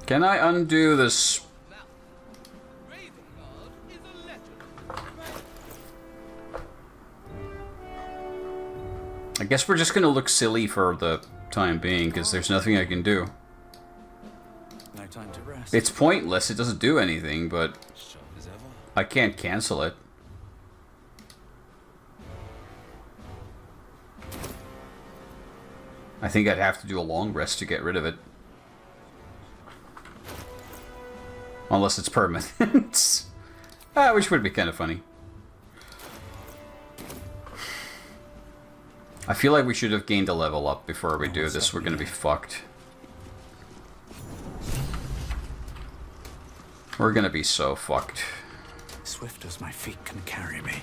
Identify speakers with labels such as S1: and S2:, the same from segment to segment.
S1: Can I undo this? I guess we're just gonna look silly for the time being, because there's nothing I can do.
S2: No time to rest.
S1: It's pointless, it doesn't do anything, but I can't cancel it. I think I'd have to do a long rest to get rid of it. Unless it's permanent. Which would be kind of funny. I feel like we should have gained a level up before we do this. We're gonna be fucked. We're gonna be so fucked.
S2: Swift as my feet can carry me.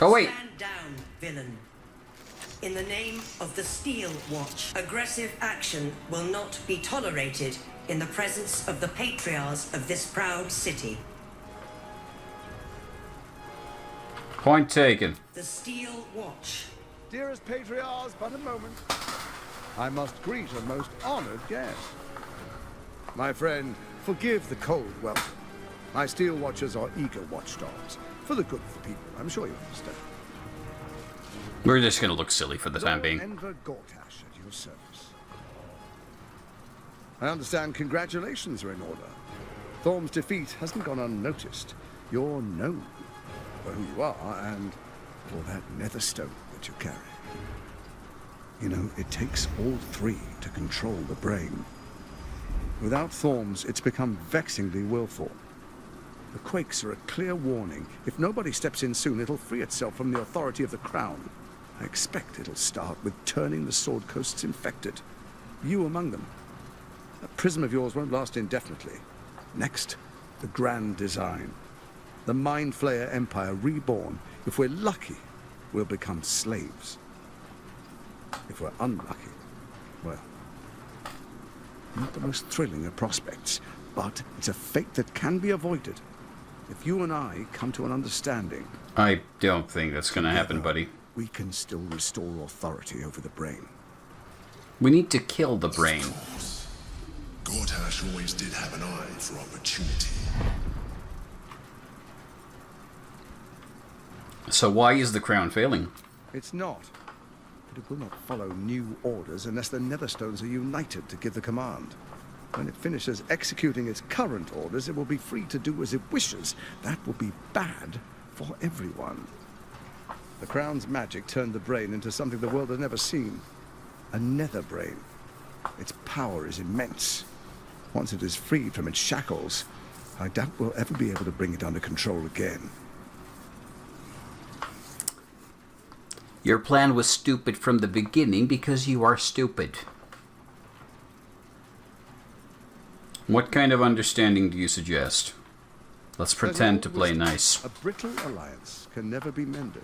S1: Oh wait!
S3: Stand down, villain. In the name of the Steel Watch, aggressive action will not be tolerated in the presence of the patriarchs of this proud city.
S1: Point taken.
S3: The Steel Watch.
S4: Dearest patriarchs, but a moment. I must greet a most honored guest. My friend, forgive the cold welcome. My Steel Watchers are eager watchdogs. For the good of the people, I'm sure you understand.
S1: We're just gonna look silly for the time being.
S4: Enver Gortash at your service. I understand congratulations are in order. Thorm's defeat hasn't gone unnoticed. You're known for who you are and for that nether stone that you carry. You know, it takes all three to control the brain. Without Thorms, it's become vexingly willful. The quakes are a clear warning. If nobody steps in soon, it'll free itself from the authority of the crown. I expect it'll start with turning the Sword Coasts infected. You among them. That prism of yours won't last indefinitely. Next, the grand design. The Mind Flayer Empire reborn. If we're lucky, we'll become slaves. If we're unlucky, well, not the most thrilling of prospects, but it's a fate that can be avoided. If you and I come to an understanding...
S1: I don't think that's gonna happen, buddy.
S4: We can still restore authority over the brain.
S1: We need to kill the brain.
S5: Of course. Gortash always did have an eye for opportunity.
S1: So why is the crown failing?
S4: It's not. But it will not follow new orders unless the Netherstones are united to give the command. When it finishes executing its current orders, it will be free to do as it wishes. That will be bad for everyone. The Crown's magic turned the brain into something the world has never seen. A nether brain. Its power is immense. Once it is freed from its shackles, I doubt we'll ever be able to bring it under control again.
S1: Your plan was stupid from the beginning because you are stupid. What kind of understanding do you suggest? Let's pretend to play nice.
S4: A brittle alliance can never be mended.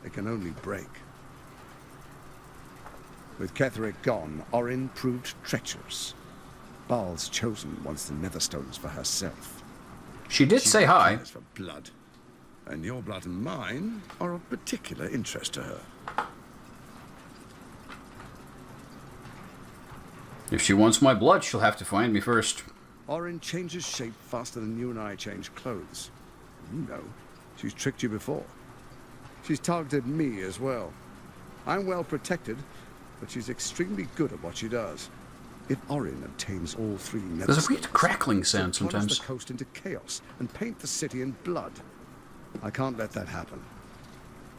S4: It can only break. With Ketheric gone, Orin proved treacherous. Baal's chosen wants the Netherstones for herself.
S1: She did say hi.
S4: Cares for blood. And your blood and mine are of particular interest to her.
S1: If she wants my blood, she'll have to find me first.
S4: Orin changes shape faster than you and I change clothes. You know, she's tricked you before. She's targeted me as well. I'm well protected, but she's extremely good at what she does. If Orin obtains all three Netherstones,
S1: There's a weird crackling sound
S4: she'll plunge
S1: sometimes.
S4: the coast into chaos and paint the city in blood. I can't let that happen.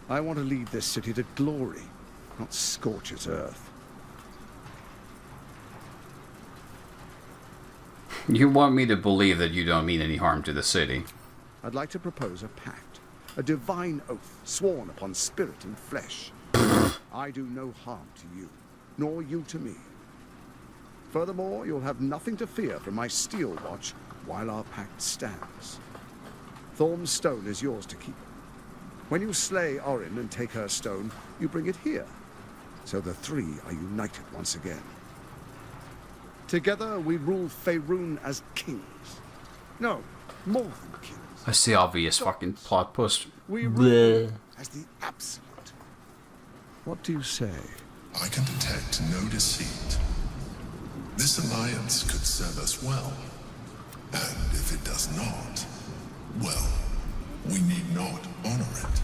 S4: I want to lead this city to glory, not scorch its earth.
S1: You want me to believe that you don't mean any harm to the city?
S4: I'd like to propose a pact, a divine oath sworn upon spirit and flesh. I do no harm to you, nor you to me. Furthermore, you'll have nothing to fear from my Steel Watch while our pact stands. Thorm's stone is yours to keep. When you slay Orin and take her stone, you bring it here, so the three are united once again. Together we rule Faerun as kings. No, more than kings.
S1: That's the obvious fucking plot twist.
S4: We rule as the absolute. What do you say?
S5: I can detect no deceit. This alliance could serve us well. And if it does not, well, we need not honor it.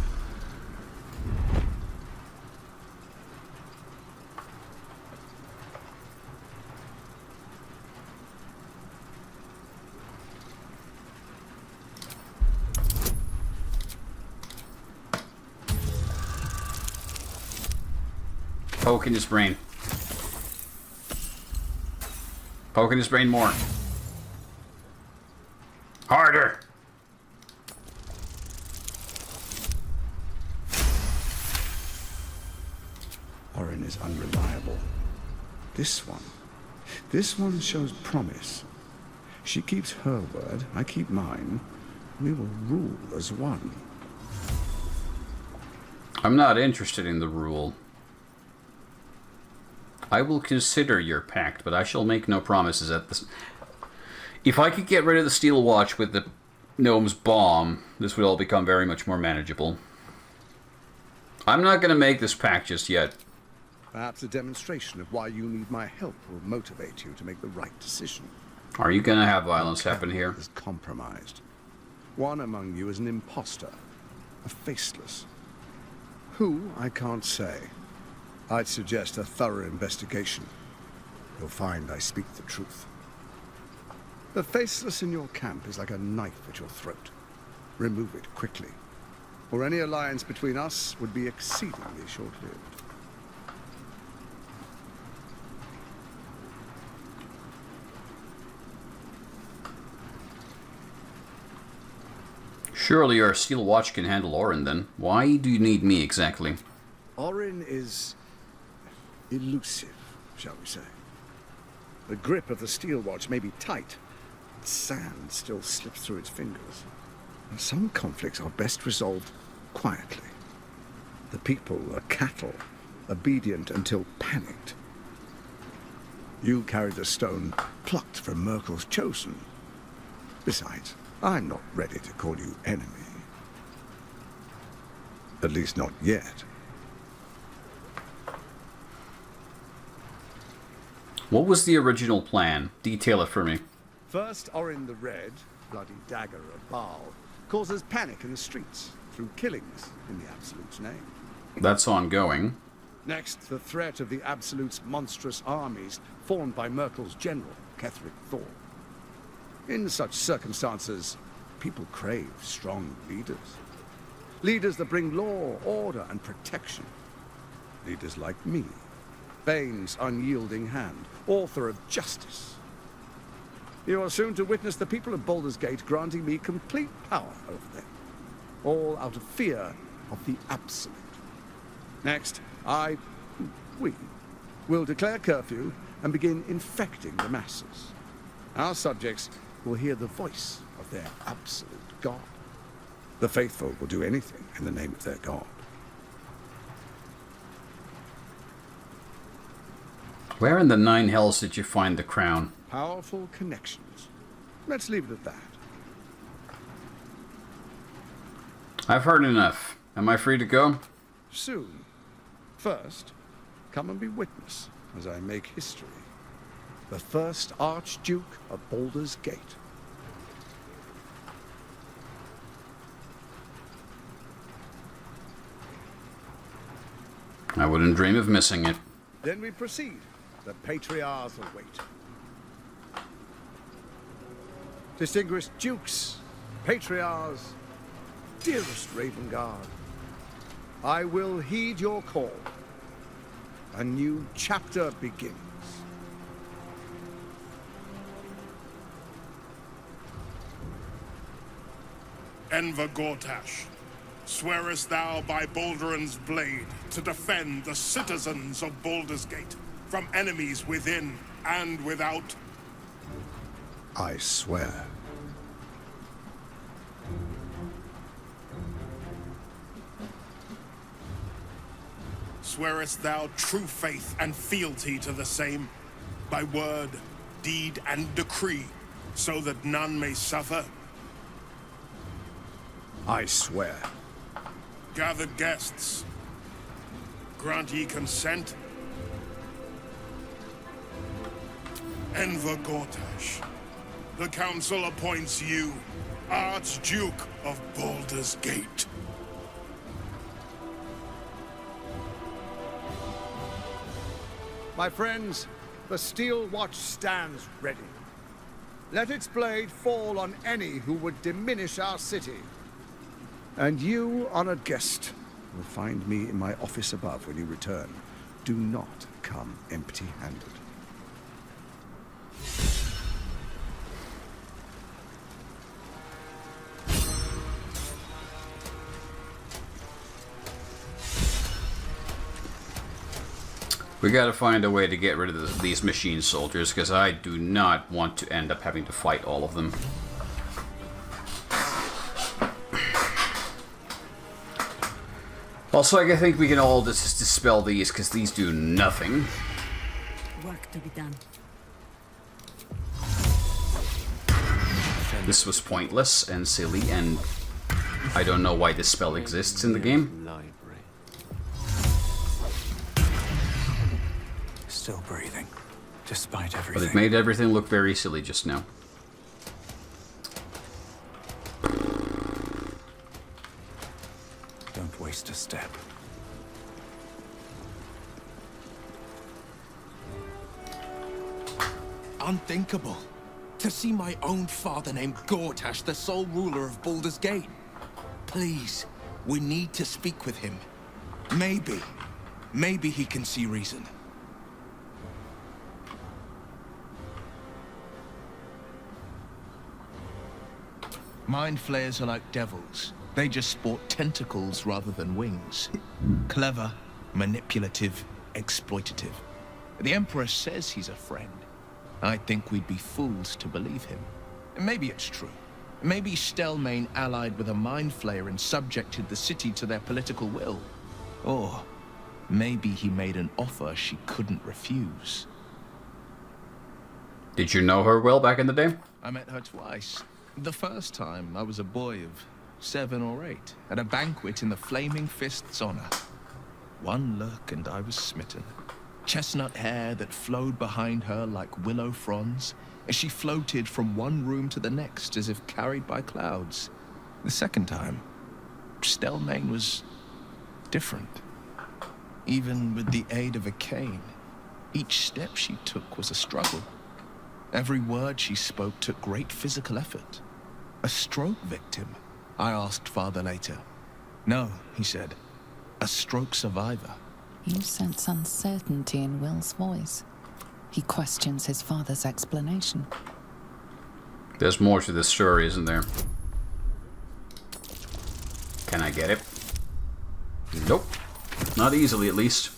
S1: Poke in his brain. Poke in his brain more. Harder!
S4: Orin is unreliable. This one shows promise. She keeps her word, I keep mine. We will rule as one.
S1: I'm not interested in the rule. I will consider your pact, but I shall make no promises at this. If I could get rid of the Steel Watch with the Gnome's bomb, this would all become very much more manageable. I'm not going to make this pact just yet.
S4: Perhaps a demonstration of why you need my help will motivate you to make the right decision.
S1: Are you going to have violence happen here?
S4: Is compromised. One among you is an imposter, a faceless. Who, I can't say. I'd suggest a thorough investigation. You'll find I speak the truth. The faceless in your camp is like a knife at your throat. Remove it quickly, or any alliance between us would be exceedingly short-lived.
S1: Surely your Steel Watch can handle Orin then. Why do you need me exactly?
S4: Orin is elusive, shall we say. The grip of the Steel Watch may be tight, but sand still slips through its fingers. And some conflicts are best resolved quietly. The people are cattle, obedient until panicked. You carry the stone plucked from Merkel's chosen. Besides, I'm not ready to call you enemy. At least not yet.
S1: What was the original plan? Detail it for me.
S4: First, Orin the Red, bloody dagger of Baal, causes panic in the streets through killings in the Absolute's name.
S1: That's ongoing.
S4: Next, the threat of the Absolute's monstrous armies formed by Merkel's general, Ketheric Thor. In such circumstances, people crave strong leaders. Leaders that bring law, order, and protection. Leaders like me, Bane's unyielding hand, author of justice. You are soon to witness the people of Baldur's Gate granting me complete power over them, all out of fear of the Absolute. Next, we will declare curfew and begin infecting the masses. Our subjects will hear the voice of their absolute God. The faithful will do anything in the name of their God.
S1: Where in the nine hells did you find the crown?
S4: Powerful connections. Let's leave it at that.
S1: I've heard enough. Am I free to go?
S4: Soon. First, come and be witness as I make history. The first Archduke of Baldur's Gate.
S1: I wouldn't dream of missing it.
S4: Then we proceed. The Patriarchs await. Distinguished Dukes, Patriarchs, dearest Ravengard, I will heed your call. A new chapter begins.
S6: Enver Gortash, swearest thou by Balduran's blade to defend the citizens of Baldur's Gate from enemies within and without?
S4: I swear.
S6: Swearest thou true faith and fealty to the same, by word, deed, and decree, so that none may suffer?
S4: I swear.
S6: Gathered guests, grant ye consent? Enver Gortash, the Council appoints you Archduke of Baldur's Gate.
S4: My friends, the Steel Watch stands ready. Let its blade fall on any who would diminish our city. And you, honored guest, will find me in my office above when you return. Do not come empty-handed.
S1: We gotta find a way to get rid of these machine soldiers, because I do not want to end up having to fight all of them. Also, I think we can all just dispel these, because these do nothing.
S7: Work to be done.
S1: This was pointless and silly, and I don't know why this spell exists in the game.
S2: Still breathing, despite
S1: But
S2: everything.
S1: it made everything look very silly just now.
S2: Don't waste a step.
S8: Unthinkable. To see my own father named Gortash, the sole ruler of Baldur's Gate. Please, we need to speak with him. Maybe he can see reason. Mind flayers are like devils. They just sport tentacles rather than wings. Clever, manipulative, exploitative. The Emperor says he's a friend. I think we'd be fools to believe him. Maybe it's true. Maybe Stelmane allied with a mind flayer and subjected the city to their political will. Or maybe he made an offer she couldn't refuse.
S1: Did you know her well back in the day?
S8: I met her twice. The first time, I was a boy of 7 or 8, at a banquet in the Flaming Fist's honor. One look and I was smitten. Chestnut hair that flowed behind her like willow fronds, as she floated from one room to the next as if carried by clouds. The second time, Stelmane was different. Even with the aid of a cane, each step she took was a struggle. Every word she spoke took great physical effort. A stroke victim? I asked Father later. No, he said. A stroke survivor.
S9: You sense uncertainty in Will's voice. He questions his father's explanation.
S1: There's more to this story, isn't there? Can I get it? Nope. Not easily, at least.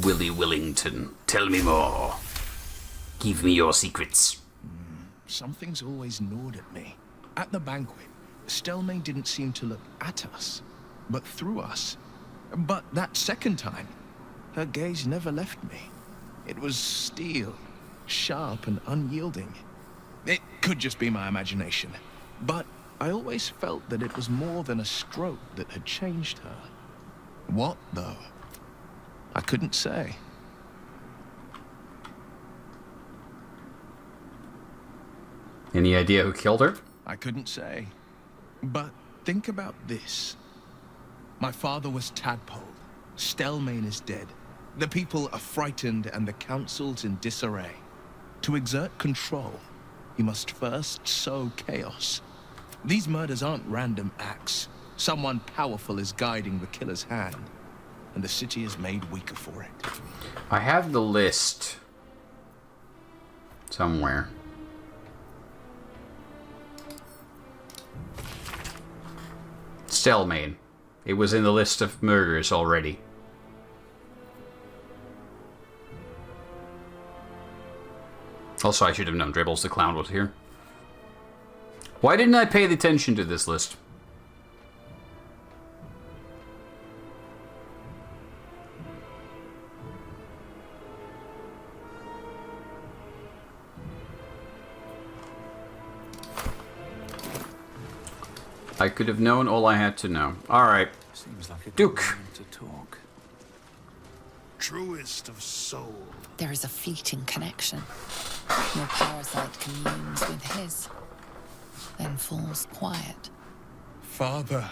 S1: Willie Willington, tell me more. Give me your secrets.
S8: Something's always gnawed at me. At the banquet, Stelmane didn't seem to look at us, but through us. But that second time, her gaze never left me. It was steel, sharp and unyielding. It could just be my imagination, but I always felt that it was more than a stroke that had changed her. What, though? I couldn't say.
S1: Any idea who killed her?
S8: I couldn't say. But think about this. My father was Tadpole. Stelmane is dead. The people are frightened and the council's in disarray. To exert control, he must first sow chaos. These murders aren't random acts. Someone powerful is guiding the killer's hand, and the city is made weaker for it.
S1: I have the list somewhere. Stelmane. It was in the list of murders already. Also, I should have known Dribbles the Clown was here. Why didn't I pay attention to this list? I could have known all I had to know. Alright.
S2: Seems like a
S1: Duke.
S2: good moment to talk.
S6: Truest of soul.
S9: There is a fleeting connection. Your parasite communes with his, then falls quiet.
S6: Father,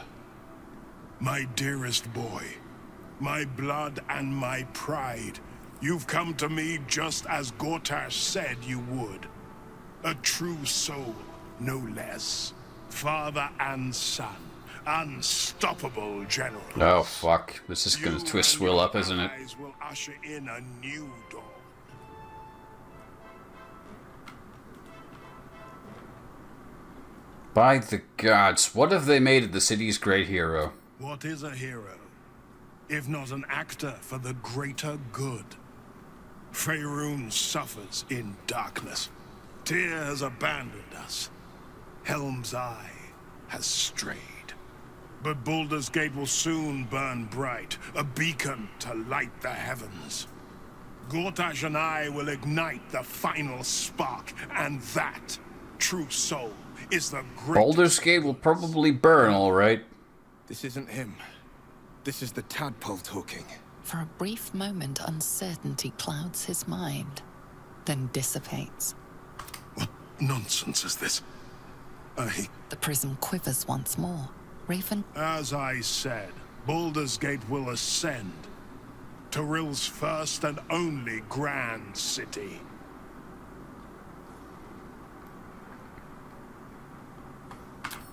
S6: my dearest boy, my blood and my pride, you've come to me just as Gortash said you would. A true soul, no less. Father and son. Unstoppable generals.
S1: Oh, fuck. This is gonna
S6: You
S1: twist
S6: and
S1: Will
S6: your
S1: up, isn't it?
S6: allies will usher in a new dawn.
S1: By the gods, what have they made of the city's great hero?
S6: What is a hero, if not an actor for the greater good? Faerun suffers in darkness. Tyr has abandoned us. Helm's Eye has strayed. But Baldur's Gate will soon burn bright, a beacon to light the heavens. Gortash and I will ignite the final spark, and that, true soul, is the greatest...
S1: Baldur's Gate will probably burn, alright.
S8: This isn't him. This is the tadpole talking.
S9: For a brief moment, uncertainty clouds his mind, then dissipates.
S6: What nonsense is this?
S9: The prism quivers once more. Raven,
S6: As I said, Baldur's Gate will ascend. Torill's first and only grand city.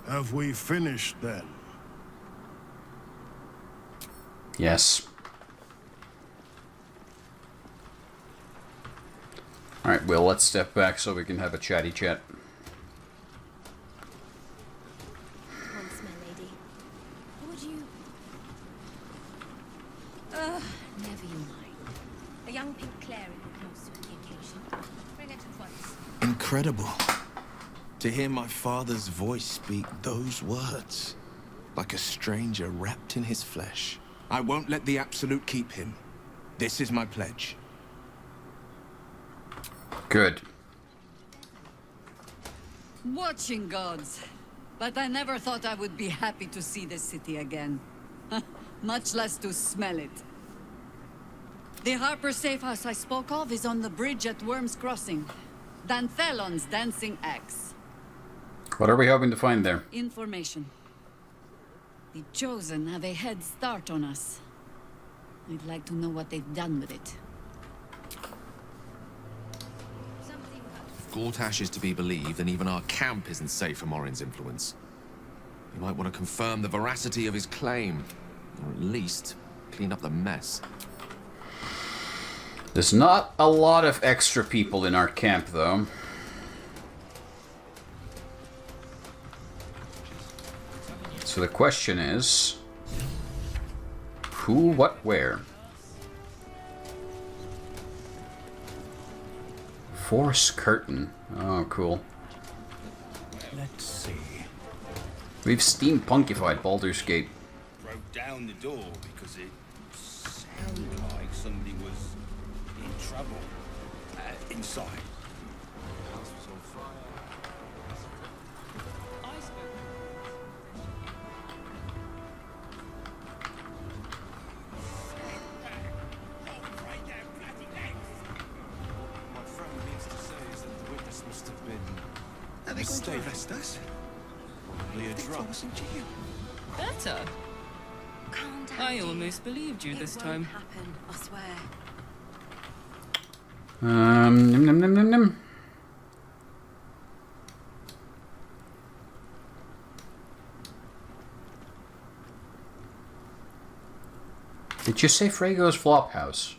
S6: Have we finished then?
S1: Yes. Alright, Will, let's step back so we can have a chatty chat.
S10: Once, my lady. Would you... never you mind. A young pink cleric close to the occasion. Bring it at once.
S8: Incredible. To hear my father's voice speak those words. Like a stranger wrapped in his flesh. I won't let the Absolute keep him. This is my pledge.
S1: Good.
S7: Watching gods. But I never thought I would be happy to see this city again. Much less to smell it. The Harper safe house I spoke of is on the bridge at Worm's Crossing. Danthelon's dancing axe.
S1: What are we hoping to find there?
S7: Information. The Chosen have a head start on us. I'd like to know what they've done with it.
S11: If Gortash is to be believed, then even our camp isn't safe from Orin's influence. You might want to confirm the veracity of his claim, or at least clean up the mess.
S1: There's not a lot of extra people in our camp, though. So the question is... who, what, where? Force curtain. Oh, cool.
S2: Let's see.
S1: We've steampunkified Baldur's Gate.
S12: Broke down the door because it sounded like somebody was in trouble inside. The house was on fire.
S11: My friend means to say is that the witness must have been...
S2: Are they going to arrest us?
S11: probably a drunk.
S13: Better.
S10: Calm down.
S13: I almost believed you this time.
S10: Happen, I swear.
S1: Nim nim nim nim nim. Did you say Frago's Flophouse?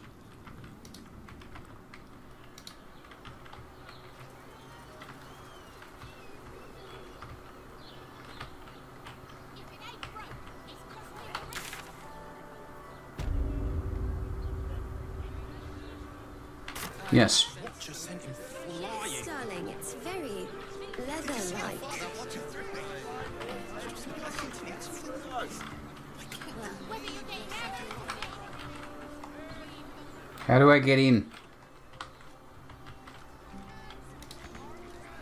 S1: Yes.
S10: Darling, it's very leather-like.
S1: How do I get in?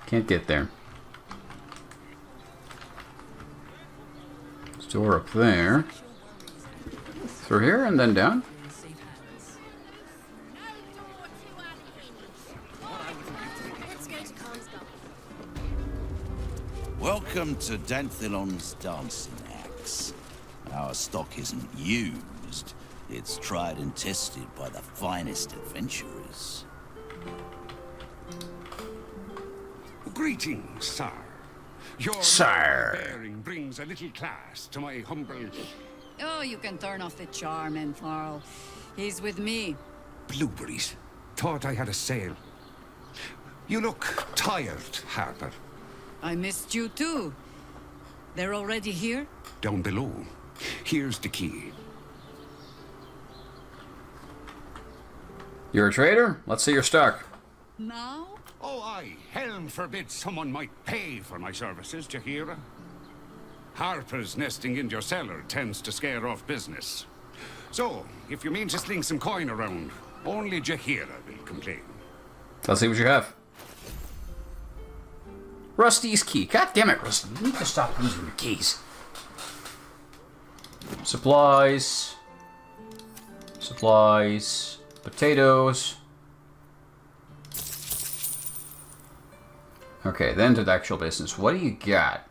S1: Can't get there. Door up there. Through here and then down.
S14: Welcome to Danthilon's dancing axe. Our stock isn't used. It's tried and tested by the finest adventurers.
S15: Greetings, sir. Your
S1: Sire.
S15: bearing brings a little class to my humble...
S7: Oh, you can turn off the charm, Enfarl. He's with me.
S15: Blueberries. Thought I had a sale. You look tired, Harper.
S7: I missed you too. They're already here?
S15: Down below. Here's the key.
S1: You're a trader? Let's see your stock.
S7: Now?
S15: Oh, aye. Helm forbid someone might pay for my services, Jahira. Harper's nesting in your cellar tends to scare off business. So, if you mean to sling some coin around, only Jahira will complain.
S1: Let's see what you have. Rusty's key. God damn it, Rusty. You need to stop losing your keys. Supplies. Supplies. Potatoes. Okay, then to the actual business. What do you got?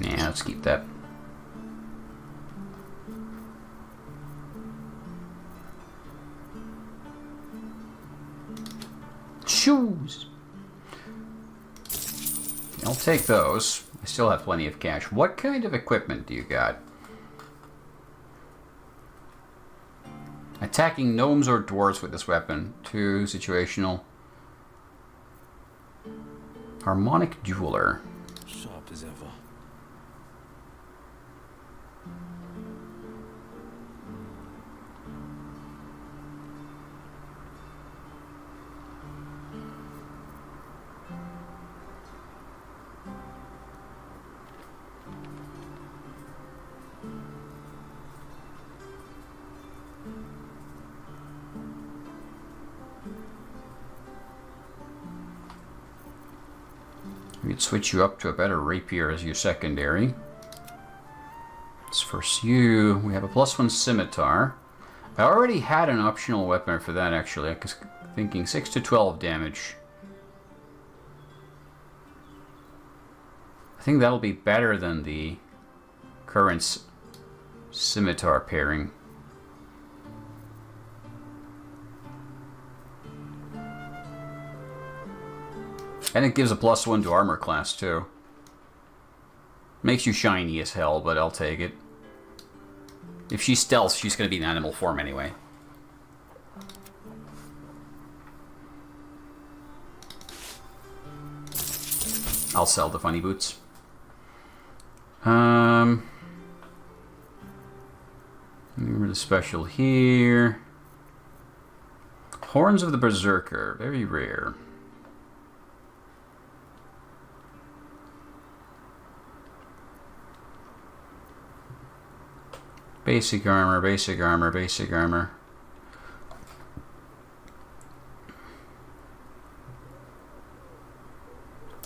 S1: Yeah, let's keep that. Shoes. I'll take those. I still have plenty of cash. What kind of equipment do you got? Attacking gnomes or dwarves with this weapon. 2 situational. Harmonic jeweler.
S2: Sharp as ever.
S1: We'd switch you up to a better rapier as your secondary. As first you, we have a +1 scimitar. I already had an optional weapon for that actually. I was thinking 6 to 12 damage. I think that'll be better than the current scimitar pairing. And it gives a +1 to armor class too. Makes you shiny as hell, but I'll take it. If she stealths, she's going to be in animal form anyway. I'll sell the funny boots. Remember the special here. Horns of the Berserker, very rare. Basic armor, basic armor, basic armor.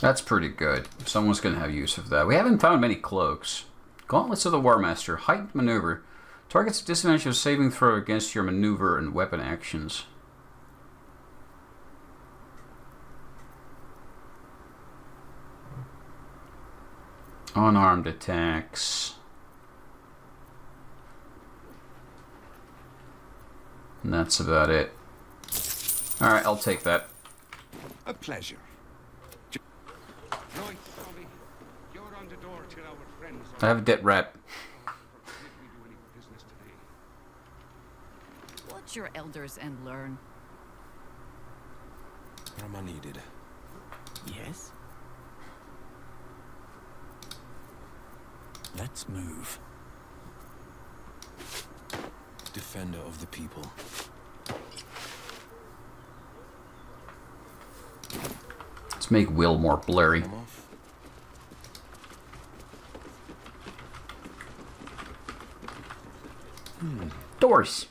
S1: That's pretty good. Someone's going to have use of that. We haven't found many cloaks. Gauntlets of the War Master. Heightened maneuver. Targets disadvantage of saving throw against your maneuver and weapon actions. Unarmed attacks. And that's about it. Alright, I'll take that.
S15: A pleasure. Right, Tommy. You're on the door till our friends
S1: I have a debt rep.
S13: Watch your elders and learn.
S2: Where am I needed? Yes? Let's move. defender of the people.
S1: Let's make Will more blurry. Doors.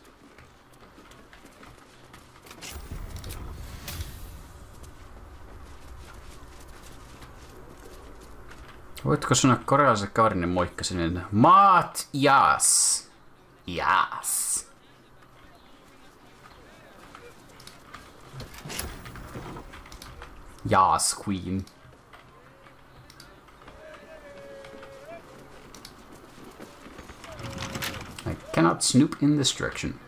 S1: Voitko sanoa korealaiselle kaverille moikka sinne? Maat jaas. Jaas. Jaas, queen. I cannot snoop in this direction.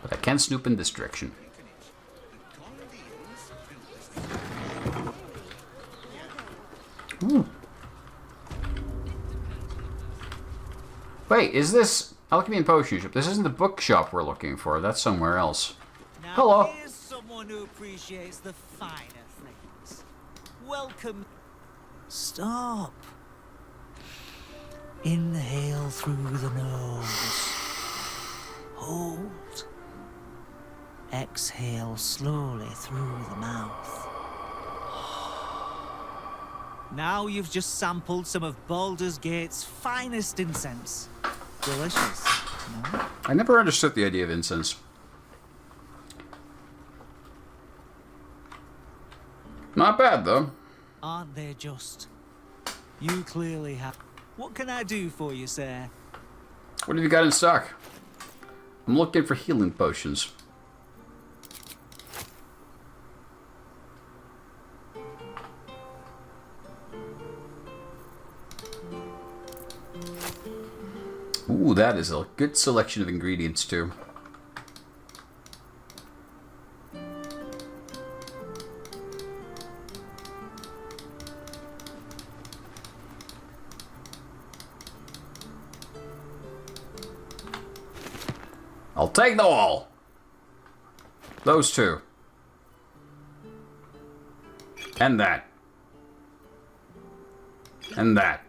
S1: But I can snoop in this direction. Ooh. Wait, is this alchemy and potion shop? This isn't the bookshop we're looking for. That's somewhere else.
S16: Now,
S1: hello.
S16: Here's someone who appreciates the finer things. Welcome. Stop. Inhale through the nose. Hold. Exhale slowly through the mouth. Now you've just sampled some of Baldur's Gate's finest incense. Delicious, no?
S1: I never understood the idea of incense. Not bad, though.
S16: Aren't they just? You clearly have. What can I do for you, sir?
S1: What have you got in stock? I'm looking for healing potions. Ooh, that is a good selection of ingredients, too. I'll take them all. Those two. And that. And that.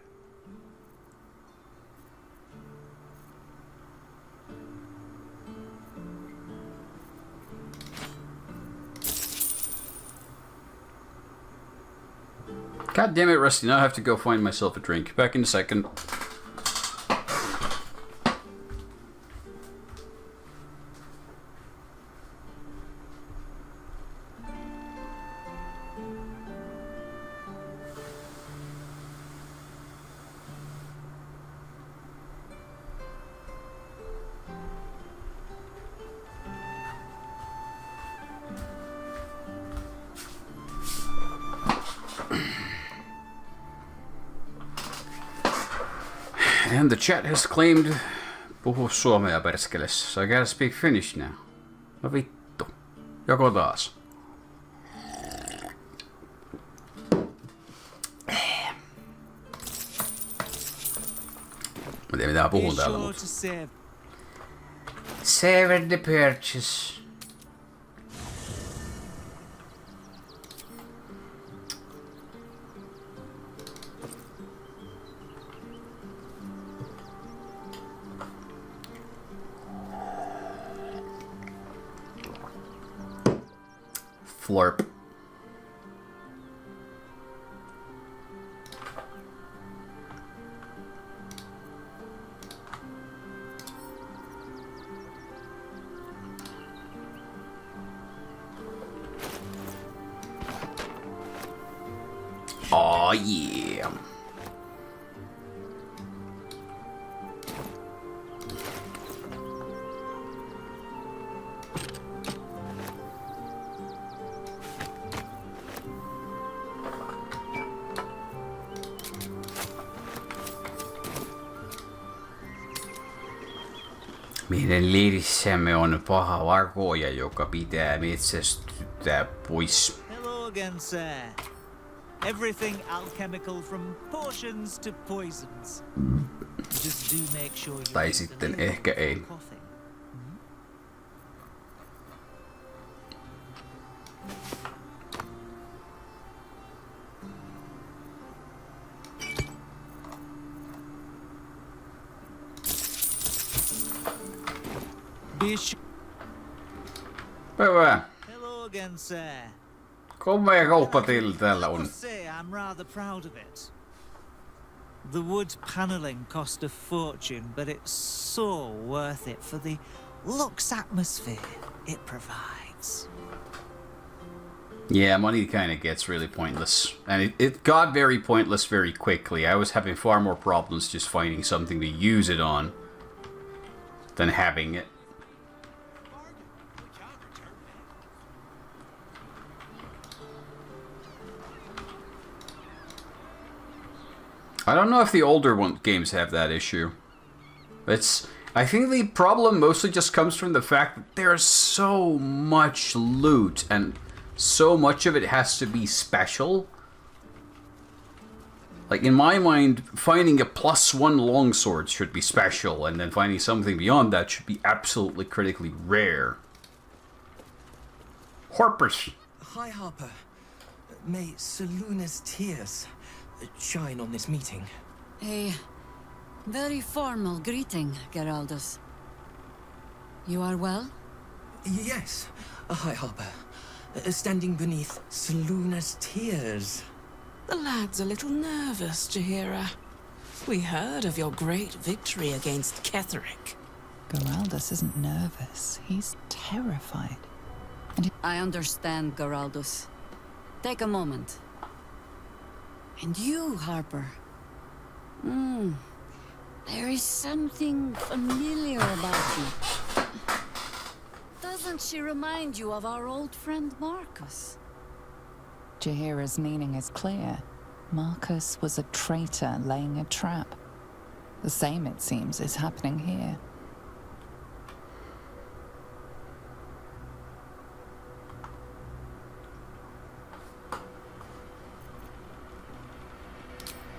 S1: God damn it, Rusty. Now I have to go find myself a drink. Back in a second. And the chat has claimed puhu suomea perskele, so I gotta speak Finnish now. No vittu. Joko taas. Mä tiedän mitä mä puhun täällä, mutta... Save the purchase. Florp. Oh yeah. Meidän leirissämme on paha varkoja, joka pitää metsästyttää pois.
S16: Hello again, sir. Everything alchemical from potions to poisons. Just do make sure you
S1: Tai sitten ehkä ei.
S16: Be sure.
S1: Hyvä.
S16: Hello again, sir.
S1: Komea kauppatilli täällä on.
S16: Say I'm rather proud of it. The wood paneling cost a fortune, but it's so worth it for the luxe atmosphere it provides.
S1: Yeah, money kind of gets really pointless. And it got very pointless very quickly. I was having far more problems just finding something to use it on than having it. I don't know if the older games have that issue. I think the problem mostly just comes from the fact that there's so much loot and so much of it has to be special. Like, in my mind, finding a +1 longsword should be special, and then finding something beyond that should be absolutely critically rare. Harpers.
S17: Hi, Harper. May Seluna's tears shine on this meeting.
S7: A very formal greeting, Geraldus. You are well?
S17: Yes. Hi, Harper. Standing beneath Seluna's tears.
S18: The lad's a little nervous, Jahira. We heard of your great victory against Ketheric.
S9: Geraldus isn't nervous. He's terrified.
S7: I understand, Geraldus. Take a moment. And you, Harper. There is something familiar about you. Doesn't she remind you of our old friend Marcus?
S9: Jahira's meaning is clear. Marcus was a traitor laying a trap. The same, it seems, is happening here.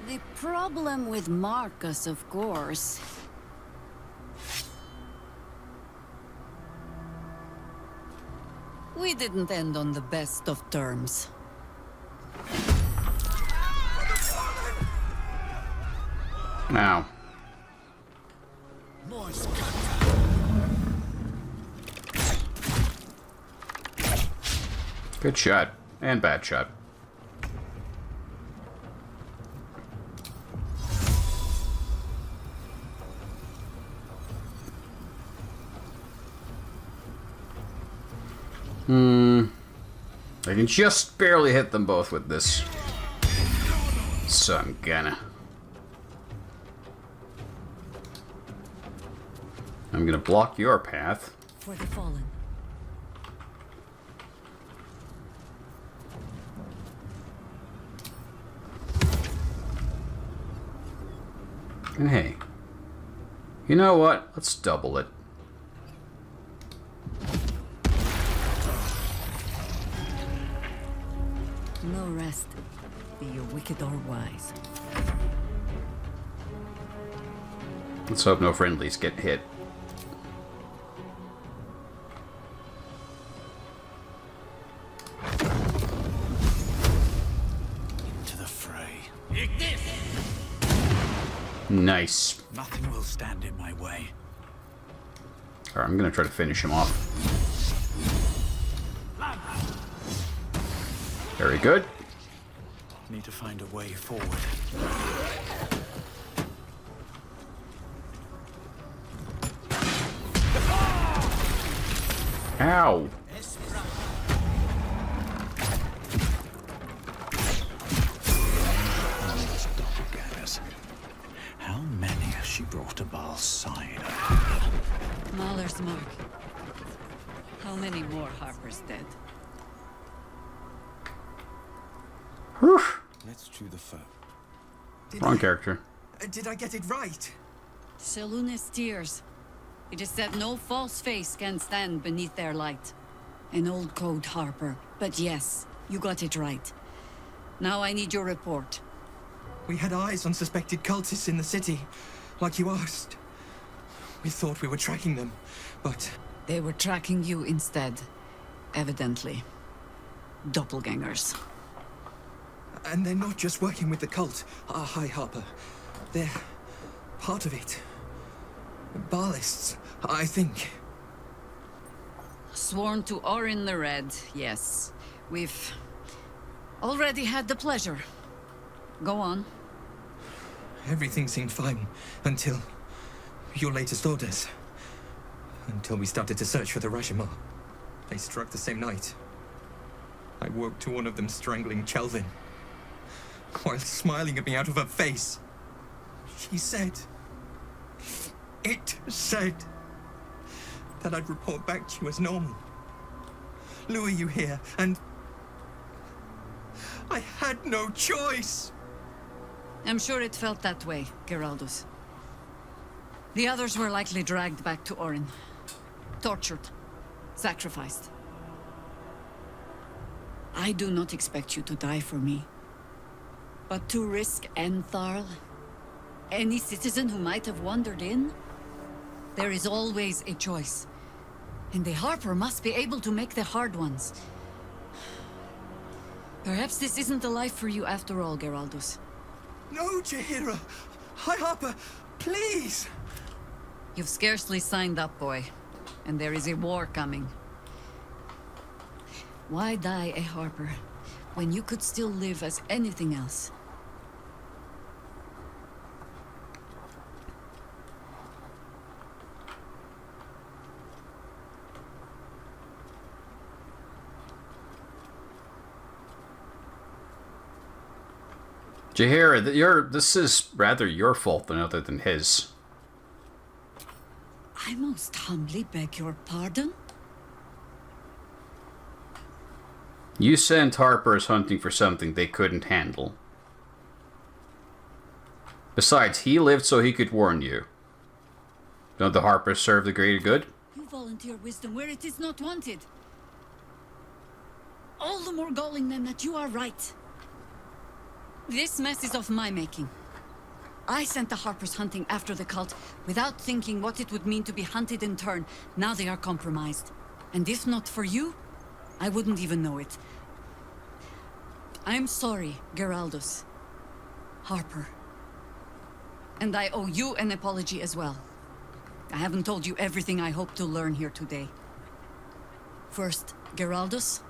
S7: The problem with Marcus, of course, we didn't end on the best of terms.
S1: Now. Good shot. And bad shot. I can just barely hit them both with this. So I'm gonna block your path.
S7: For the fallen.
S1: And hey, you know what? Let's double it.
S7: No rest, be you wicked or wise.
S1: Let's hope no friendlies get hit.
S19: To the fray.
S1: Nice.
S19: Nothing will stand in my way.
S1: Alright, I'm gonna try to finish him off. Very good.
S19: Need to find a way forward.
S1: Ow.
S19: How many has she brought to Baal's side?
S7: Mahler's mark. How many more Harper's dead?
S2: Let's chew the fur.
S1: Wrong character.
S17: Did I get it right?
S7: Seluna's tears. It is said no false face can stand beneath their light. An old code, Harper. But yes, you got it right. Now I need your report.
S17: We had eyes on suspected cultists in the city, like you asked. We thought we were tracking them, but...
S7: They were tracking you instead. Evidently. Doppelgangers.
S17: And they're not just working with the cult, High Harper. They're part of it. Baalists, I think.
S7: sworn to Orin the Red, yes. We've already had the pleasure. Go on.
S17: Everything seemed fine until your latest orders. Until we started to search for the Rashomon. They struck the same night. I woke to one of them strangling Chelvin, while smiling at me out of her face. She said... It said... that I'd report back to you as normal. Lure you here, and... I had no choice!
S7: I'm sure it felt that way, Geraldus. The others were likely dragged back to Orin. Tortured. Sacrificed. I do not expect you to die for me. But to risk Entharl, any citizen who might have wandered in, there is always a choice. And the Harper must be able to make the hard ones. Perhaps this isn't the life for you after all, Geraldus.
S17: No, Jaheira! High Harper, please!
S7: You've scarcely signed up, boy. And there is a war coming. Why die a Harper, when you could still live as anything else?
S1: Jaheira, this is rather your fault other than his.
S7: I most humbly beg your pardon?
S1: You sent Harpers hunting for something they couldn't handle. Besides, he lived so he could warn you. Don't the Harpers serve the greater good?
S7: You volunteer wisdom where it is not wanted. All the more galling then that you are right. This mess is of my making. I sent the Harpers hunting after the cult without thinking what it would mean to be hunted in turn. Now they are compromised. And if not for you, I wouldn't even know it. I'm sorry, Geraldus. Harper. And I owe you an apology as well. I haven't told you everything I hope to learn here today. First, Geraldus,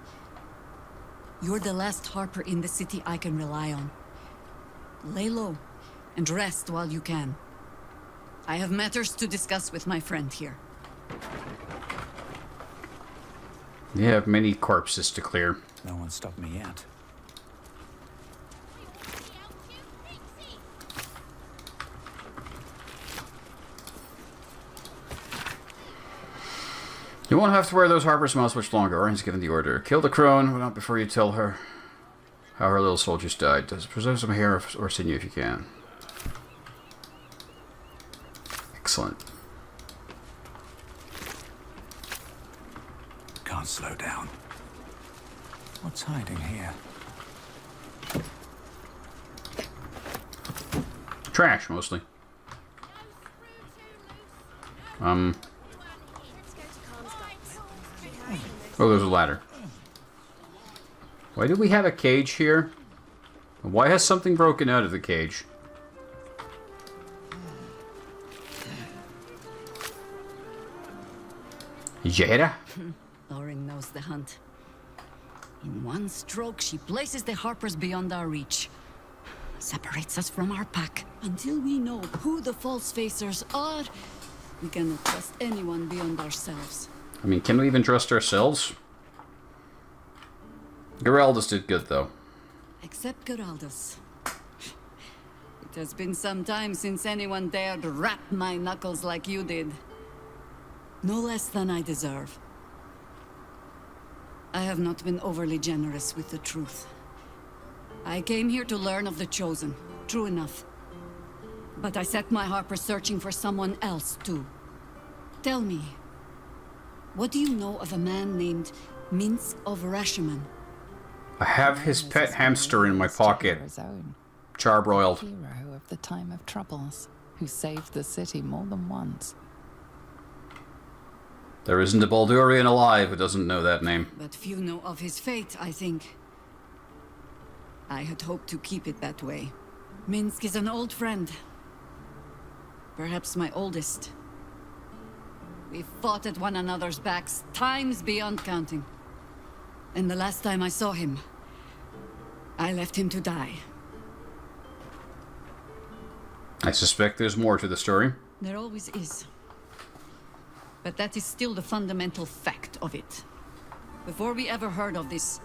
S7: you're the last Harper in the city I can rely on. Lay low and rest while you can. I have matters to discuss with my friend here.
S1: You have many corpses to clear.
S19: No one stopped me yet.
S1: You won't have to wear those Harper's masks much longer. Orin's given the order. Kill the crone, but not before you tell her how her little soldiers died. Preserve some hair or sinew if you can. Excellent.
S19: Can't slow down. What's hiding here?
S1: Trash, mostly. Oh, there's a ladder. Why do we have a cage here? Why has something broken out of the cage? Jaheira?
S7: Orin knows the hunt. In one stroke, she places the Harpers beyond our reach. Separates us from our pack. Until we know who the false facers are, we cannot trust anyone beyond ourselves.
S1: I mean, can we even trust ourselves? Geraldus did good, though.
S7: Except Geraldus. It has been some time since anyone dared rap my knuckles like you did. No less than I deserve. I have not been overly generous with the truth. I came here to learn of the Chosen. True enough. But I set my Harper searching for someone else, too. Tell me, what do you know of a man named Minsk of Rashomon?
S1: I have his pet hamster in my pocket. Charbroiled.
S9: Hero of the time of troubles, who saved the city more than once.
S1: There isn't a Baldurian alive who doesn't know that name.
S7: But few know of his fate, I think. I had hoped to keep it that way. Minsk is an old friend. Perhaps my oldest. We fought at one another's backs, times beyond counting. And the last time I saw him, I left him to die.
S1: I suspect there's more to the story.
S7: There always is. But that is still the fundamental fact of it. Before we ever heard of this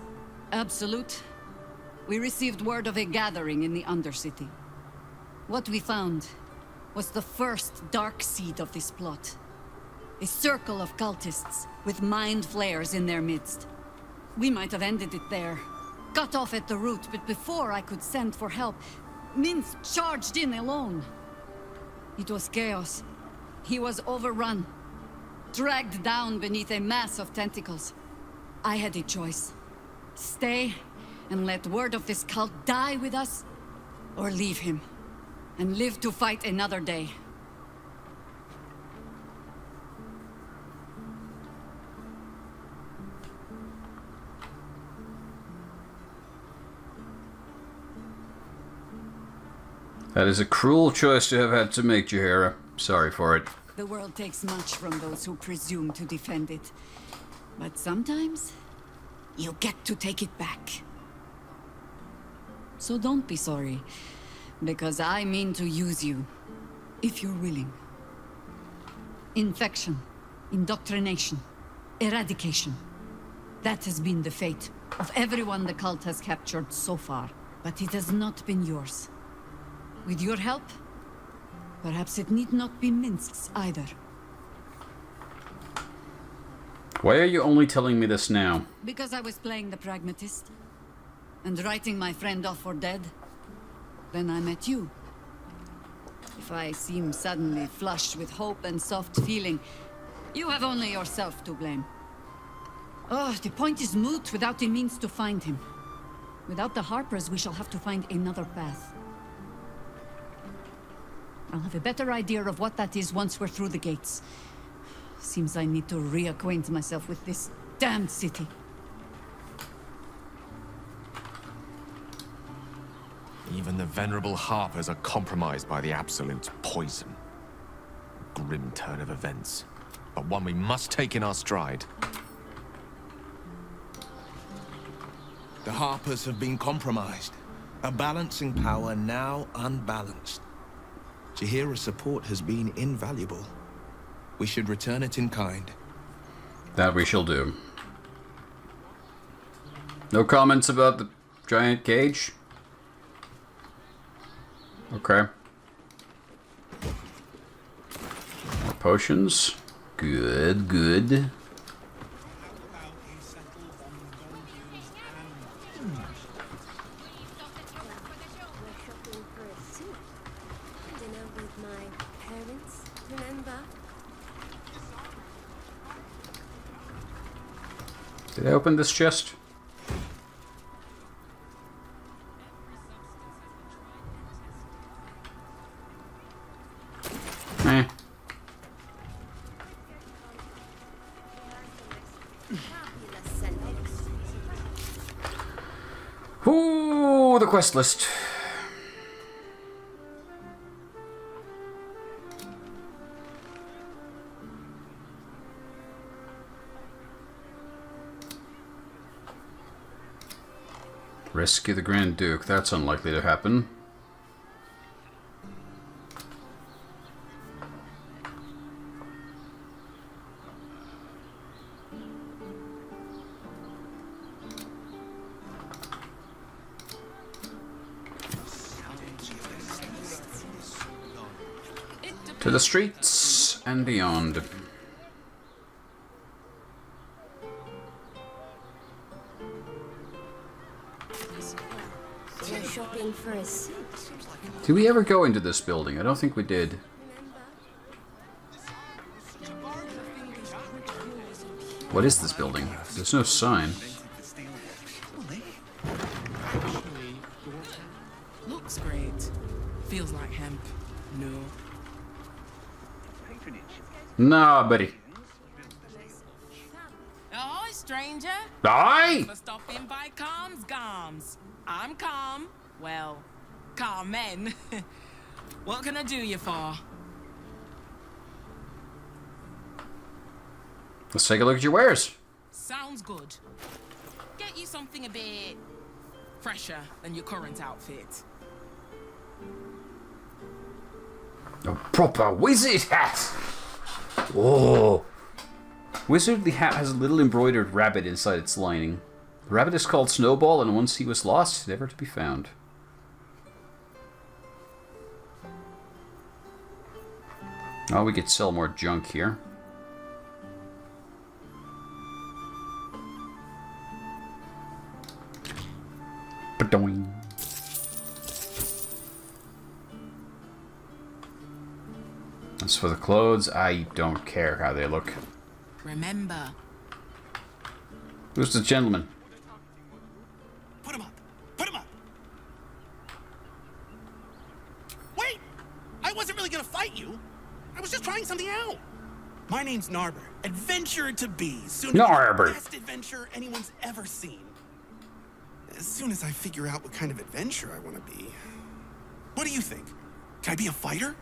S7: absolute, we received word of a gathering in the Undercity. What we found was the first dark seed of this plot. A circle of cultists with mind flayers in their midst. We might have ended it there, cut off at the root, but before I could send for help, Minsk charged in alone. It was chaos. He was overrun, dragged down beneath a mass of tentacles. I had a choice. Stay and let word of this cult die with us, or leave him and live to fight another day.
S1: That is a cruel choice to have had to make, Jaheira. Sorry for it.
S7: The world takes much from those who presume to defend it. But sometimes, you get to take it back. So don't be sorry, because I mean to use you, if you're willing. Infection, indoctrination, eradication. That has been the fate of everyone the cult has captured so far, but it has not been yours. With your help, perhaps it need not be Minsk's either.
S1: Why are you only telling me this now?
S7: Because I was playing the pragmatist, and writing my friend off for dead. Then I met you. If I seem suddenly flushed with hope and soft feeling, you have only yourself to blame. Oh, the point is moot without a means to find him. Without the Harpers, we shall have to find another path. I'll have a better idea of what that is once we're through the gates. Seems I need to reacquaint myself with this damned city.
S11: Even the venerable Harpers are compromised by the Absolute's poison. Grim turn of events, but one we must take in our stride.
S8: The Harpers have been compromised. A balancing power now unbalanced. Jaheira's support has been invaluable. We should return it in kind.
S1: That we shall do. No comments about the giant cage? Okay. More potions. Good, good. Did I open this chest? Eh. Ooh, the quest list. Rescue the Grand Duke. That's unlikely to happen. To the streets and beyond.
S10: You're shopping for a suit.
S1: Did we ever go into this building? I don't think we did. What is this building? There's no sign.
S20: Looks great. Feels like hemp. No.
S1: Nah, buddy.
S20: Ahoy, stranger.
S1: Aye.
S20: For stopping by Calm's Gums. I'm Calm. Well, Carmen. What can I do you for?
S1: Let's take a look at your wares.
S20: Sounds good. Get you something a bit fresher than your current outfit.
S1: A proper wizard hat! Oh! Wizardly hat has a little embroidered rabbit inside its lining. The rabbit is called Snowball, and once he was lost, never to be found. Oh, we could sell more junk here. Ba-doing. As for the clothes, I don't care how they look.
S20: Remember.
S1: Who's the gentleman?
S12: Put him up! Put him up! Wait! I wasn't really gonna fight you. I was just trying something out. My name's Narber. Adventurer to be. Soon to be
S1: Narber.
S12: the best adventurer anyone's ever seen. As soon as I figure out what kind of adventurer I want to be. What do you think? Can I be a fighter?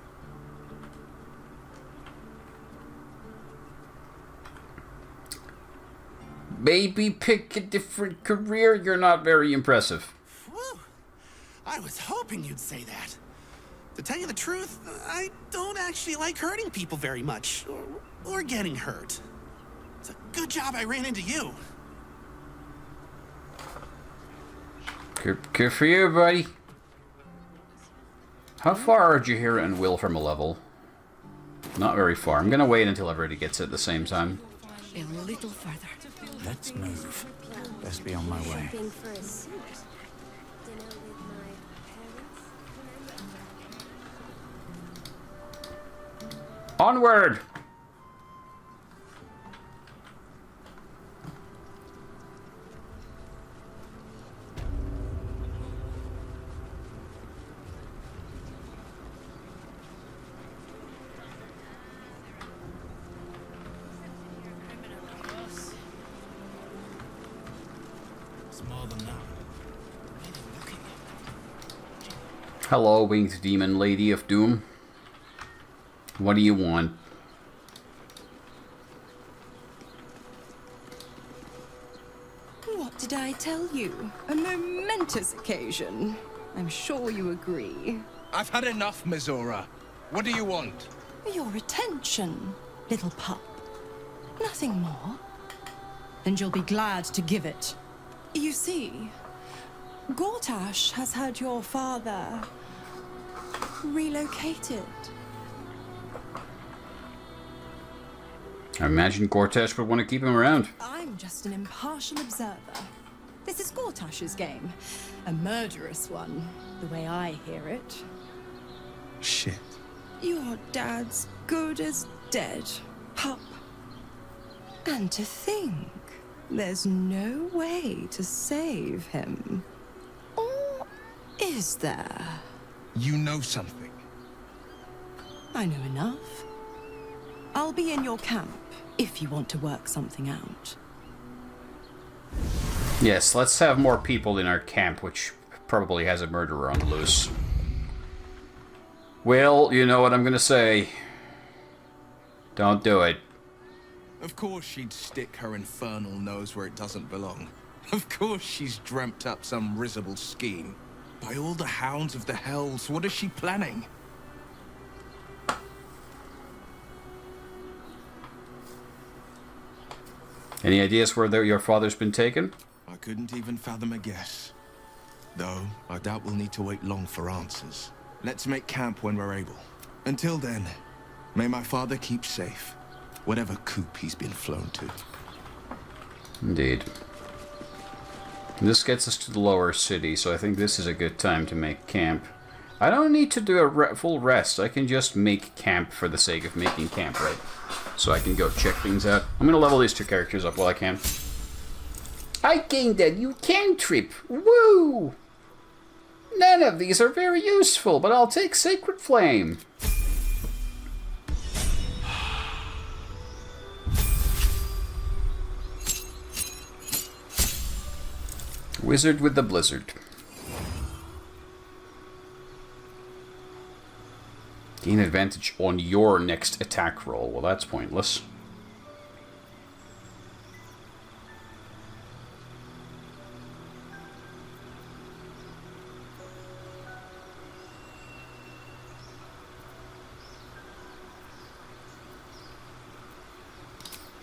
S1: Maybe pick a different career. You're not very impressive.
S12: Whew. I was hoping you'd say that. To tell you the truth, I don't actually like hurting people very much, or getting hurt. It's a good job I ran into you.
S1: Good for you, buddy. How far are Jaheira and Will from a level? Not very far. I'm gonna wait until everybody gets it at the same time.
S13: A little further.
S19: Let's move. Best be on my way.
S1: Onward! Hello, winged demon lady of doom. What do you want?
S21: What did I tell you? A momentous occasion. I'm sure you agree.
S8: I've had enough, Mizora. What do you want?
S21: Your attention, little pup. Nothing more. And you'll be glad to give it. You see, Gortash has had your father relocated.
S1: I imagine Gortash would want to keep him around.
S21: I'm just an impartial observer. This is Gortash's game. A murderous one, the way I hear it.
S8: Shit.
S21: Your dad's good as dead, pup. And to think, there's no way to save him. Or is there?
S8: You know something.
S21: I know enough. I'll be in your camp if you want to work something out.
S1: Yes, let's have more people in our camp, which probably has a murderer on the loose. Well, you know what I'm gonna say. Don't do it.
S8: Of course she'd stick her infernal nose where it doesn't belong. Of course she's dreamt up some risible scheme. By all the hounds of the hells, what is she planning?
S1: Any ideas where your father's been taken?
S8: I couldn't even fathom a guess. Though, I doubt we'll need to wait long for answers. Let's make camp when we're able. Until then, may my father keep safe, whatever coop he's been flown to.
S1: Indeed. This gets us to the lower city, so I think this is a good time to make camp. I don't need to do a full rest. I can just make camp for the sake of making camp, right? So I can go check things out. I'm going to level these two characters up while I can. I gained a new cantrip. Woo! None of these are very useful, but I'll take Sacred Flame. Wizard with the Blizzard. Gain advantage on your next attack roll. Well, that's pointless.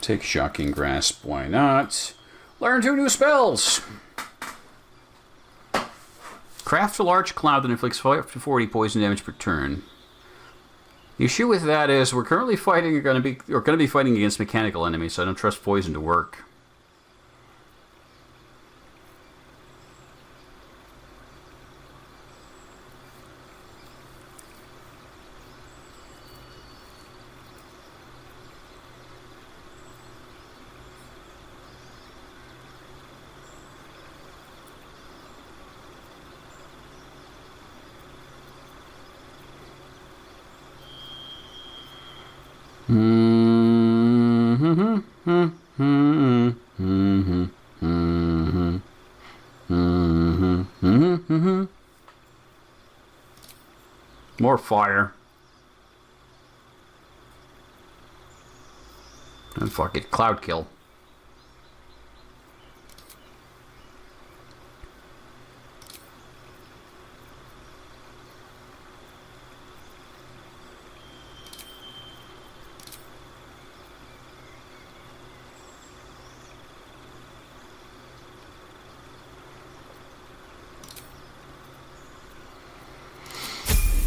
S1: Take Shocking Grasp, why not? Learn 2 new spells! Craft a large cloud that inflicts 5 to 40 poison damage per turn. The issue with that is we're currently fighting going to be fighting against mechanical enemies, so I don't trust poison to work. More fire. And fuck it, cloud kill.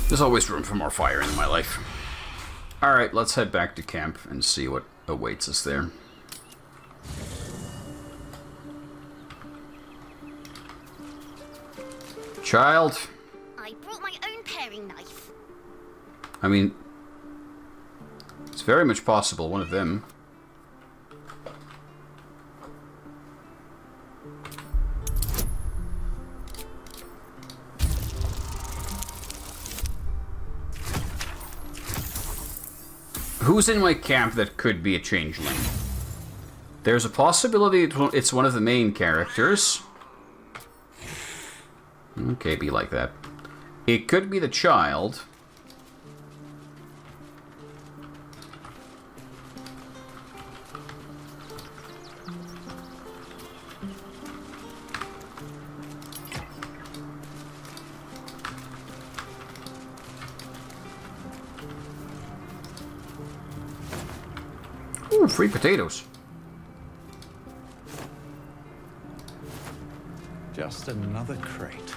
S1: There's always room for more fire in my life. Alright, let's head back to camp and see what awaits us there. Child.
S3: I brought my own paring knife.
S1: I mean, it's very much possible one of them. Who's in my camp that could be a changeling? There's a possibility it's one of the main characters. Okay, be like that. It could be the child. Ooh, free potatoes.
S22: Just another crate.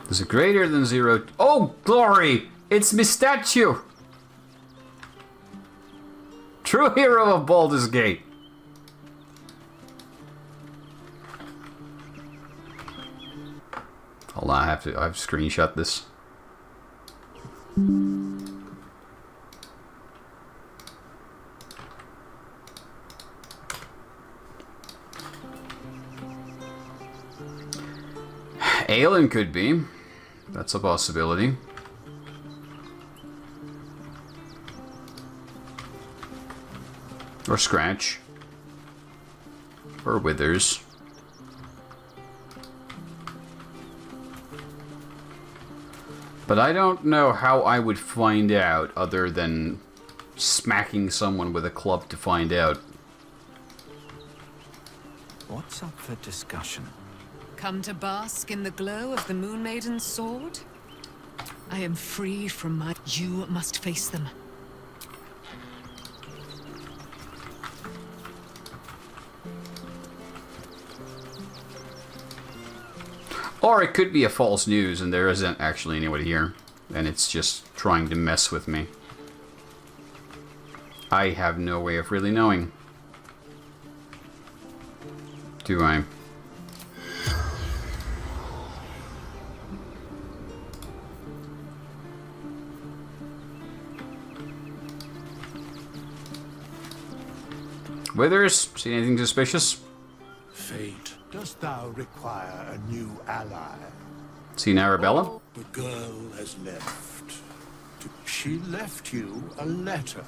S1: Is it greater than 0? Oh, glory! It's my statue! True hero of Baldur's Gate. Hold on, I have to screenshot this. Aelin could be. That's a possibility. Or Scratch. Or Withers. But I don't know how I would find out other than smacking someone with a club to find out.
S19: What's up for discussion?
S18: Come to bask in the glow of the Moon Maiden's sword? I am free from my... You must face them.
S1: Or it could be a false news and there isn't actually anybody here. And it's just trying to mess with me. I have no way of really knowing. Do I? Withers, see anything suspicious?
S23: Fate, dost thou require a new ally?
S1: See Arabella?
S23: The girl has left. She left you a letter.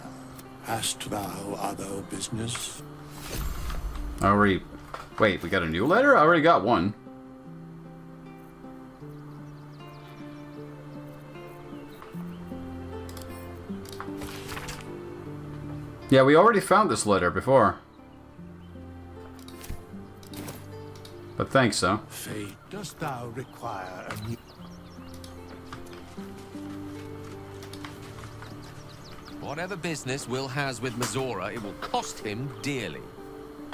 S23: Hast thou other business?
S1: Already. Wait, we got a new letter? I already got one. Yeah, we already found this letter before. But thanks, though.
S23: Fate, dost thou require a new...
S11: Whatever business Will has with Mizora, it will cost him dearly.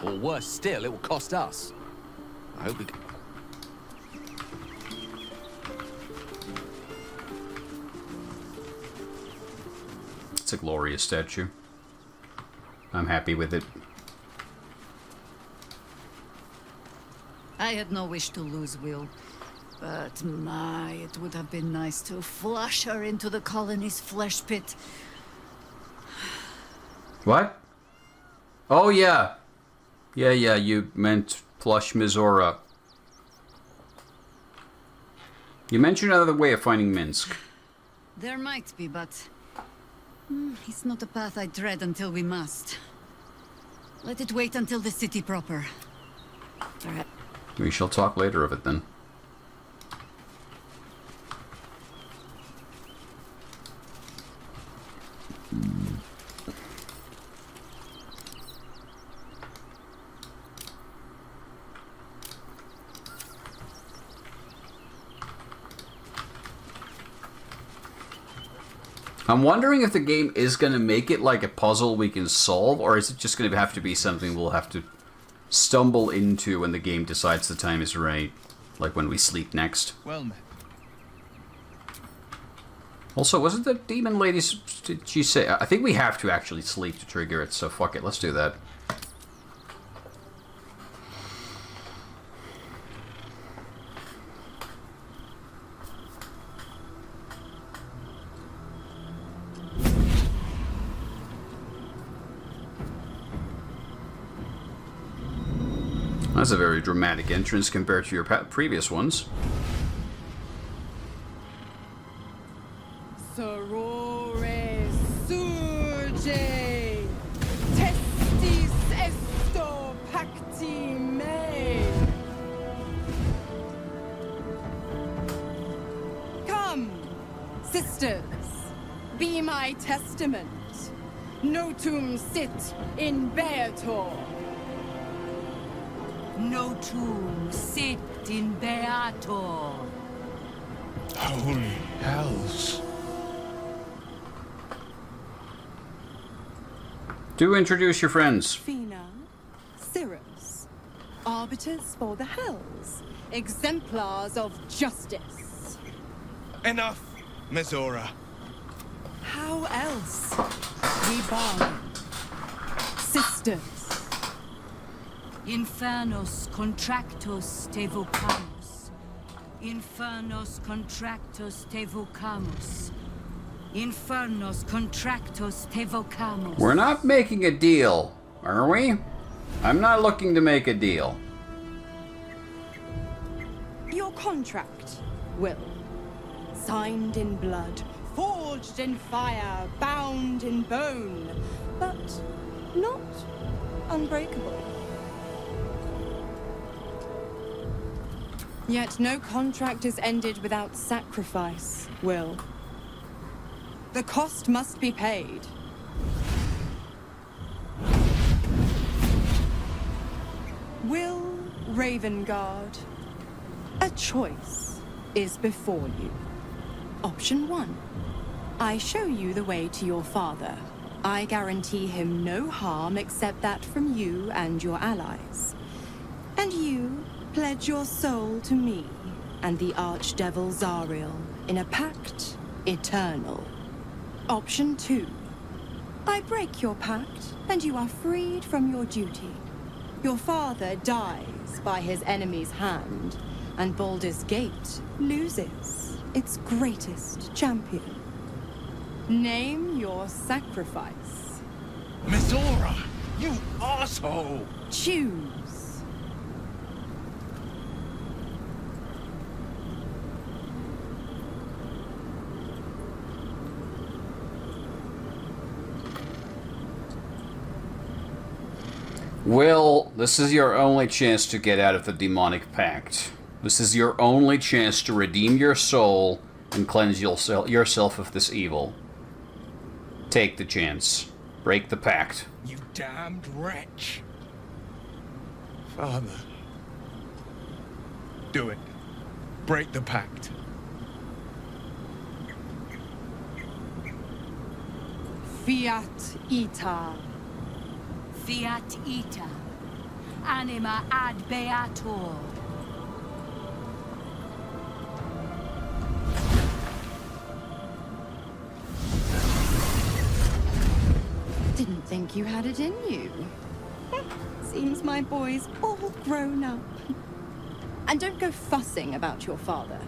S11: Or worse still, it will cost us. I hope we can...
S1: It's a glorious statue. I'm happy with it.
S7: I had no wish to lose Will, but my, it would have been nice to flush her into the colony's flesh pit.
S1: What? Oh, yeah. Yeah, you meant flush Mizora. You mentioned another way of finding Minsk.
S7: There might be, but... it's not a path I tread until we must. Let it wait until the city proper. Perhaps.
S1: We shall talk later of it then. I'm wondering if the game is going to make it like a puzzle we can solve, or is it just going to have to be something we'll have to stumble into when the game decides the time is right, like when we sleep next.
S8: Well met.
S1: Also, wasn't the demon lady, did she say, I think we have to actually sleep to trigger it, so fuck it, let's do that. That's a very dramatic entrance compared to your previous ones.
S21: Sorore surge, testis esto pacti me. Come, sisters, be my testament. Notum sit in Beator.
S4: Notum sit in Beator.
S23: Holy hells.
S1: Do introduce your friends.
S21: Fina, Cirrus, arbiters for the hells, exemplars of justice.
S8: Enough, Mizora.
S21: How else? We bargain. Sisters.
S4: Infernos contractus te vocamus. Infernos contractus te vocamus. Infernos contractus te vocamus.
S1: We're not making a deal, are we? I'm not looking to make a deal.
S21: Your contract, Will. Signed in blood, forged in fire, bound in bone, but not unbreakable. Yet no contract is ended without sacrifice, Will. The cost must be paid. Will Ravengard, a choice is before you. Option 1. I show you the way to your father. I guarantee him no harm except that from you and your allies. And you pledge your soul to me and the Archdevil Zariel in a pact eternal. Option 2. I break your pact and you are freed from your duty. Your father dies by his enemy's hand, and Baldur's Gate loses its greatest champion. Name your sacrifice.
S8: Mizora, you asshole!
S21: Choose.
S1: Will, this is your only chance to get out of the demonic pact. This is your only chance to redeem your soul and cleanse yourself of this evil. Take the chance. Break the pact.
S8: You damned wretch. Father. Do it. Break the pact.
S21: Fiat ita.
S4: Fiat ita. Anima ad beator.
S21: Didn't think you had it in you. Seems my boy's all grown up. And don't go fussing about your father.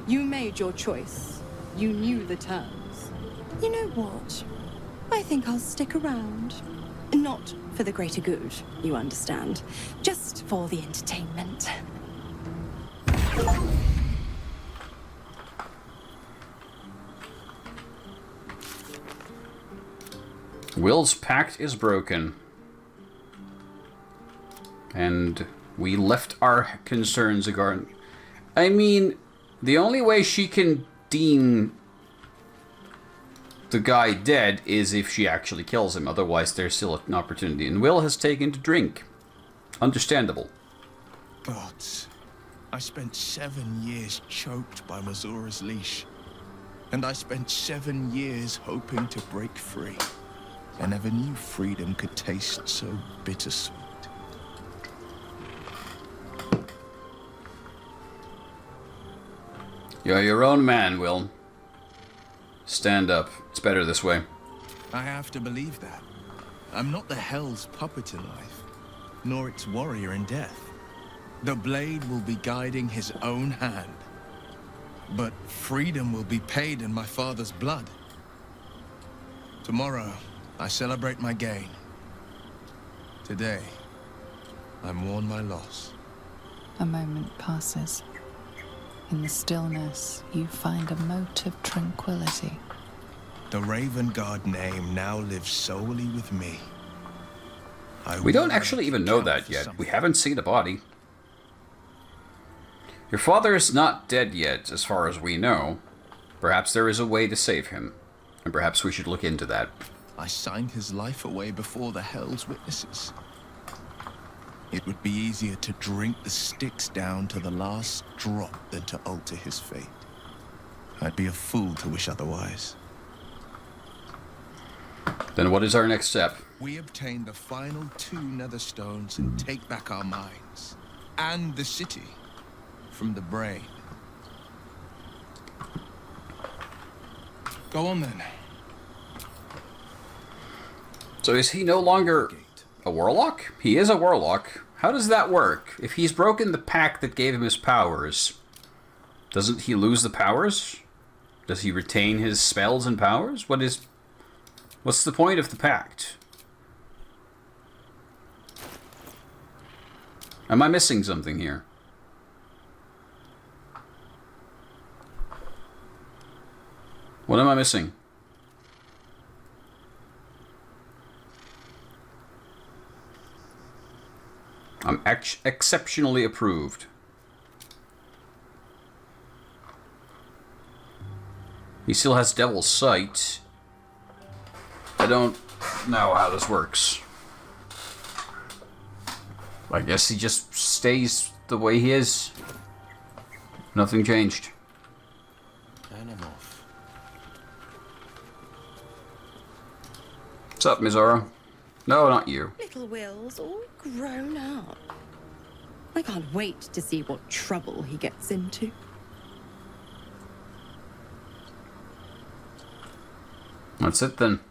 S21: You made your choice. You knew the terms. You know what? I think I'll stick around. Not for the greater good, you understand. Just for the entertainment.
S1: Will's pact is broken. And we left our concerns regarding... I mean, the only way she can deem the guy dead is if she actually kills him. Otherwise, there's still an opportunity. And Will has taken to drink. Understandable.
S8: But I spent 7 years choked by Mazura's leash. And I spent 7 years hoping to break free. I never knew freedom could taste so bittersweet.
S1: You're your own man, Will. Stand up. It's better this way.
S8: I have to believe that. I'm not the Hell's puppet in life, nor its warrior in death. The blade will be guiding his own hand. But freedom will be paid in my father's blood. Tomorrow, I celebrate my gain. Today, I mourn my loss.
S9: A moment passes. In the stillness, you find a mote of tranquility.
S8: The Raven Guard name now lives solely with me.
S1: We don't actually even know that yet. We haven't seen a body. Your father is not dead yet, as far as we know. Perhaps there is a way to save him. And perhaps we should look into that.
S8: I signed his life away before the Hell's witnesses. It would be easier to drink the sticks down to the last drop than to alter his fate. I'd be a fool to wish otherwise.
S1: Then what is our next step?
S8: We obtain the final 2 nether stones and take back our minds. And the city. From the brain. Go on then.
S1: So is he no longer a warlock? He is a warlock. How does that work? If he's broken the pact that gave him his powers, doesn't he lose the powers? Does he retain his spells and powers? What's the point of the pact? Am I missing something here? What am I missing? I'm exceptionally approved. He still has Devil's Sight. I don't know how this works. I guess he just stays the way he is. Nothing changed.
S2: And I'm off.
S1: What's up, Mizora? No, not you.
S21: Little Will's all grown up. I can't wait to see what trouble he gets into.
S1: That's it then.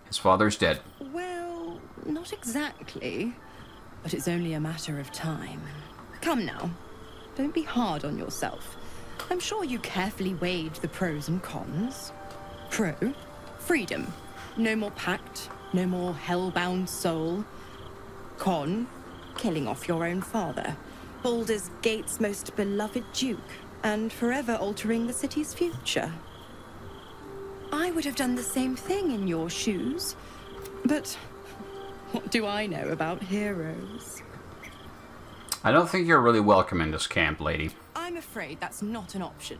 S1: His father's dead.
S21: Well, not exactly. But it's only a matter of time. Come now. Don't be hard on yourself. I'm sure you carefully weighed the pros and cons. Pro, freedom. No more pact. No more hellbound soul. Con, killing off your own father. Baldur's Gate's most beloved duke. And forever altering the city's future. I would have done the same thing in your shoes. But what do I know about heroes?
S1: I don't think you're really welcome in this camp, lady.
S21: I'm afraid that's not an option.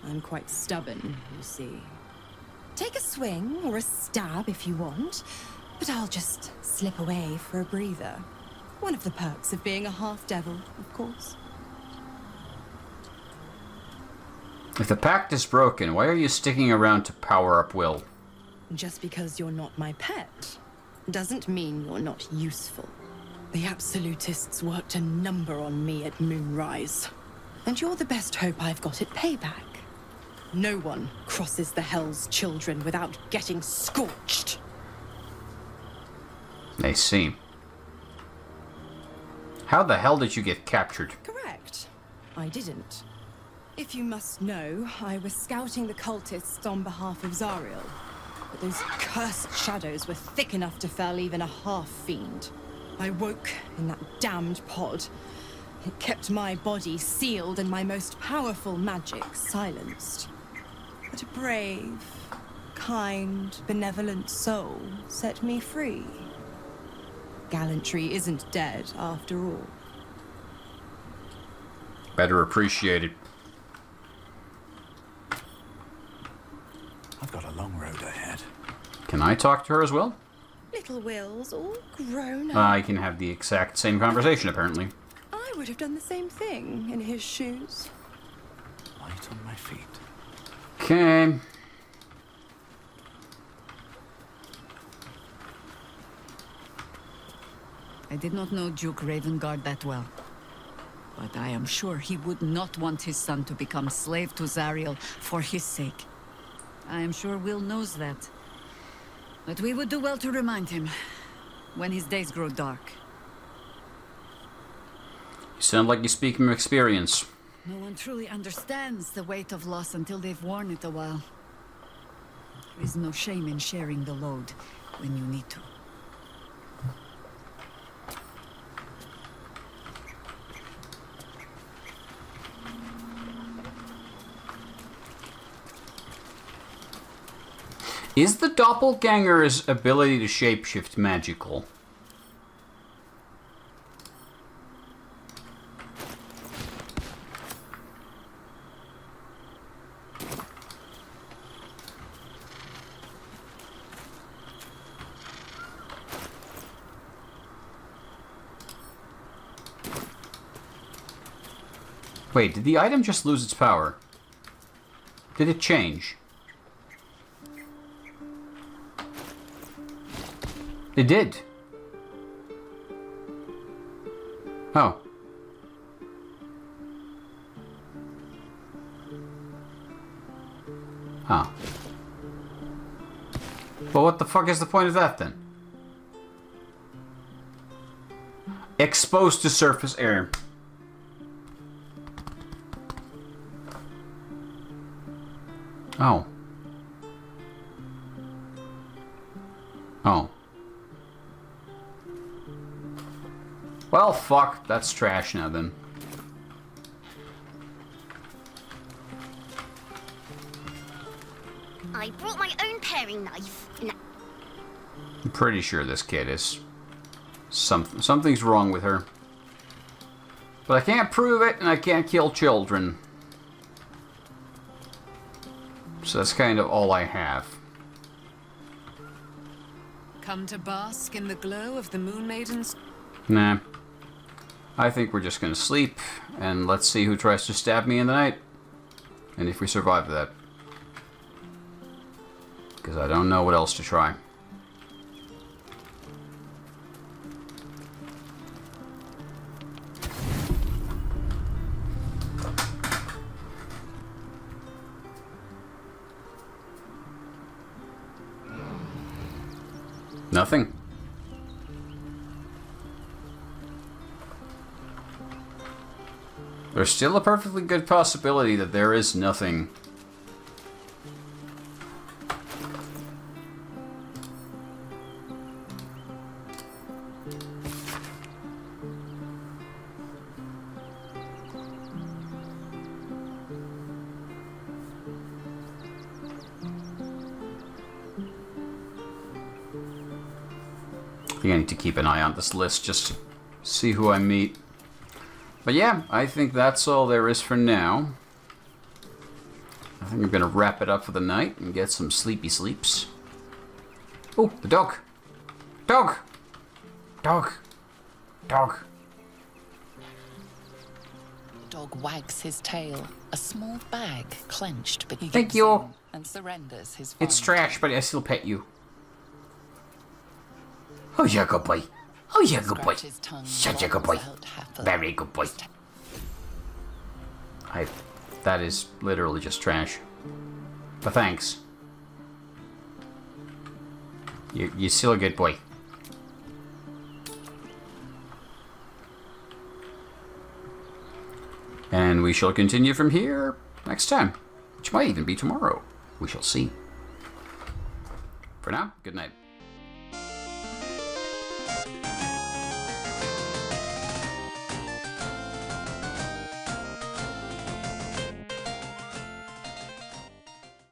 S21: I'm quite stubborn, you see. Take a swing or a stab if you want, but I'll just slip away for a breather. One of the perks of being a half-devil, of course.
S1: If the pact is broken, why are you sticking around to power up Will?
S21: Just because you're not my pet doesn't mean you're not useful. The Absolutists worked a number on me at Moonrise, and you're the best hope I've got at payback. No one crosses the Hell's Children without getting scorched.
S1: I see. How the hell did you get captured?
S21: Correct. I didn't. If you must know, I was scouting the cultists on behalf of Zariel. But those cursed shadows were thick enough to fell even a half-fiend. I woke in that damned pod. It kept my body sealed and my most powerful magic silenced. But a brave, kind, benevolent soul set me free. Gallantry isn't dead after all.
S1: Better appreciate it.
S19: I've got a long road ahead.
S1: Can I talk to her as well?
S21: Little Will's all grown up.
S1: I can have the exact same conversation, apparently.
S21: I would have done the same thing in his shoes.
S19: Light on my feet.
S1: Okay.
S7: I did not know Duke Ravengard that well. But I am sure he would not want his son to become slave to Zariel for his sake. I am sure Will knows that. But we would do well to remind him when his days grow dark.
S1: You sound like you speak from experience.
S7: No one truly understands the weight of loss until they've worn it a while. There is no shame in sharing the load when you need to.
S1: Is the doppelganger's ability to shapeshift magical? Wait, did the item just lose its power? Did it change? It did. Oh. Huh. Well, what the fuck is the point of that then? Exposed to surface air. Oh. Oh. Well, fuck. That's trash now, then.
S3: I brought my own paring knife.
S1: I'm pretty sure this kid is... Something's wrong with her. But I can't prove it, and I can't kill children. So that's kind of all I have.
S18: Come to bask in the glow of the Moon Maiden's...
S1: Nah. I think we're just gonna sleep, and let's see who tries to stab me in the night. And if we survive that. Because I don't know what else to try. Nothing. There's still a perfectly good possibility that there is nothing. I think I need to keep an eye on this list just to see who I meet. But yeah, I think that's all there is for now. I think I'm going to wrap it up for the night and get some sleepy sleeps. Oh, the dog! Dog! Dog! Dog!
S9: Dog wags his tail, a small bag clenched between.
S1: Thank you!
S9: and surrenders his
S1: It's
S9: final
S1: trash, but I still pet you. Oh, you're a good boy. Oh, you're a good boy. Such a good boy. Very good boy. That is literally just trash. But thanks. You're still a good boy. And we shall continue from here next time, which might even be tomorrow. We shall see. For now, good night.